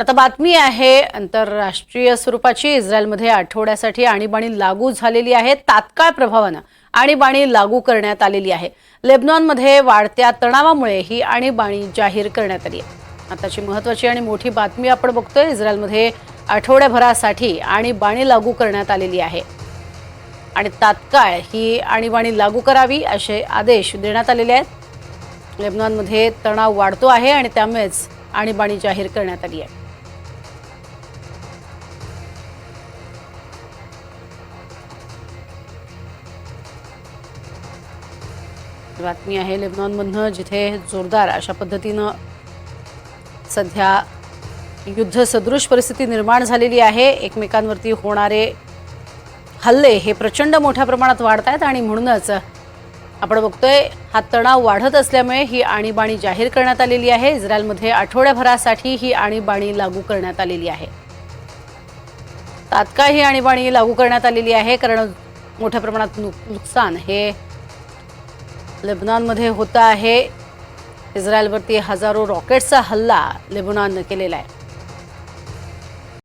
आता बातमी आहे आंतरराष्ट्रीय स्वरूपाची। इस्रायलमध्ये आठवड्यासाठी आणीबाणी लागू झालेली आहे। तात्काळ प्रभावाने आणीबाणी लागू करण्यात आलेली आहे। लेबनॉनमध्ये वाढत्या तणावामुळे ही आणीबाणी जाहीर करण्यात आली आहे। आताची महत्त्वाची आणि मोठी बातमी आपण बघतोय। इस्रायलमध्ये आठवड्याभरासाठी आणीबाणी लागू करण्यात आलेली आहे आणि तात्काळ ही आणीबाणी लागू करावी असे आदेश देण्यात आलेले आहेत। लेबनॉनमध्ये तणाव वाढतो आहे आणि त्यामुळेच आणीबाणी जाहीर करण्यात आली आहे। बातमी आहे लेबनॉनमधनं, जिथे जोरदार अशा पद्धतीनं सध्या युद्ध सदृश परिस्थिती निर्माण झालेली आहे। एकमेकांवरती होणारे हल्ले हे प्रचंड मोठ्या प्रमाणात वाढत आहेत आणि म्हणूनच आपण बघतोय हा तणाव वाढत असल्यामुळे ही आणीबाणी जाहीर करण्यात आलेली आहे। इस्रायलमध्ये आठवड्याभरासाठी ही आणीबाणी लागू करण्यात आलेली आहे। तात्काळ ही आणीबाणी लागू करण्यात आलेली आहे कारण मोठ्या प्रमाणात नुकसान हे लेबनॉनमध्ये होतं आहे। इस्रायलवरती हजारो रॉकेट्सचा हल्ला लेबनॉनने केलेला आहे।